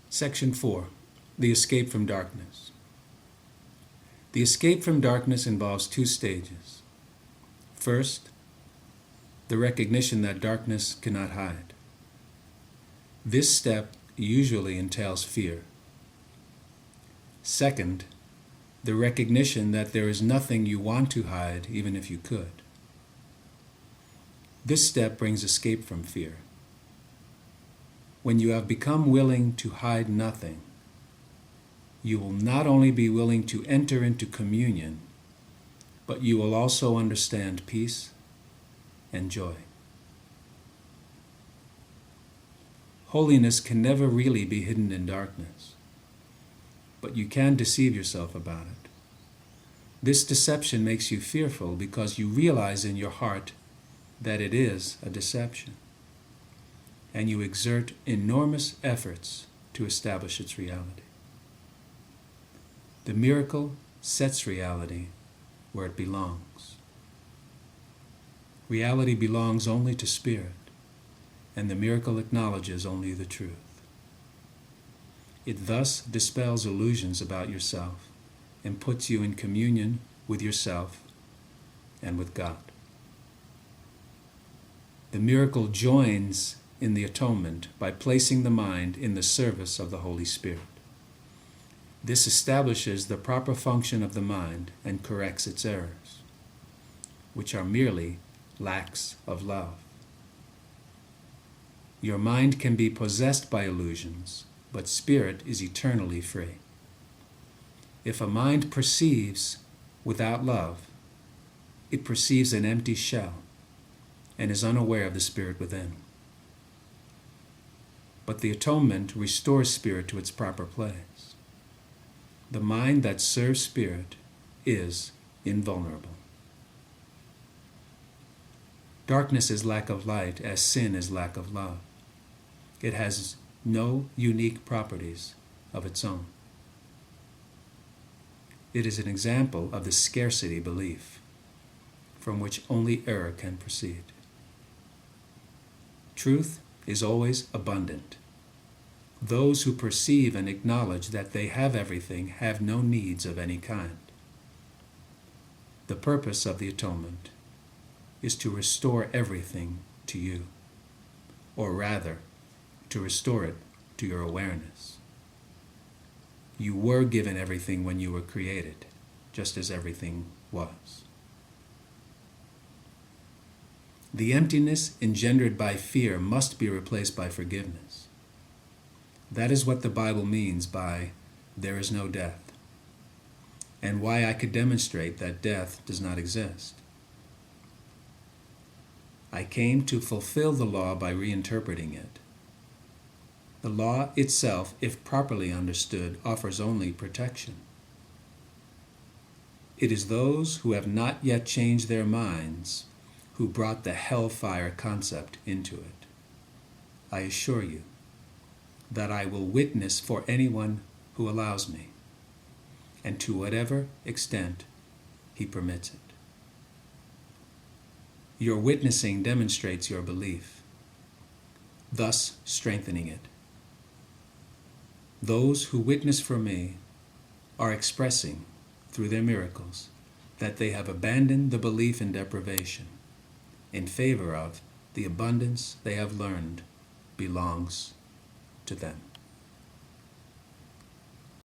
Section 4. The Escape from Darkness. The escape from darkness involves two stages. First, the recognition that darkness cannot hide. This step usually entails fear. Second, the recognition that there is nothing you want to hide, even if you could. This step brings escape from fear. When you have become willing to hide nothing, you will not only be willing to enter into communion, but you will also understand peace and joy. Holiness can never really be hidden in darkness, but you can deceive yourself about it. This deception makes you fearful because you realize in your heart that it is a deception, and you exert enormous efforts to establish its reality. The miracle sets reality where it belongs. Reality belongs only to spirit, and the miracle acknowledges only the truth. It thus dispels illusions about yourself and puts you in communion with yourself and with God. The miracle joins in the atonement by placing the mind in the service of the Holy Spirit. This establishes the proper function of the mind and corrects its errors, which are merely lacks of love. Your mind can be possessed by illusions, but spirit is eternally free. If a mind perceives without love, it perceives an empty shell and is unaware of the spirit within. But the atonement restores spirit to its proper place. The mind that serves spirit is invulnerable. Darkness is lack of light, as sin is lack of love. It has no unique properties of its own. It is an example of the scarcity belief, from which only error can proceed. Truth is always abundant. Those who perceive and acknowledge that they have everything have no needs of any kind. The purpose of the atonement is to restore everything to you, or rather, to restore it to your awareness. You were given everything when you were created, just as everything was. The emptiness engendered by fear must be replaced by forgiveness. That is what the Bible means by "there is no death," and why I could demonstrate that death does not exist. I came to fulfill the law by reinterpreting it. The law itself, if properly understood, offers only protection. It is those who have not yet changed their minds who brought the hellfire concept into it. I assure you that I will witness for anyone who allows me, and to whatever extent he permits it. Your witnessing demonstrates your belief, thus strengthening it. Those who witness for me are expressing, through their miracles, that they have abandoned the belief in deprivation in favor of the abundance they have learned belongs to them.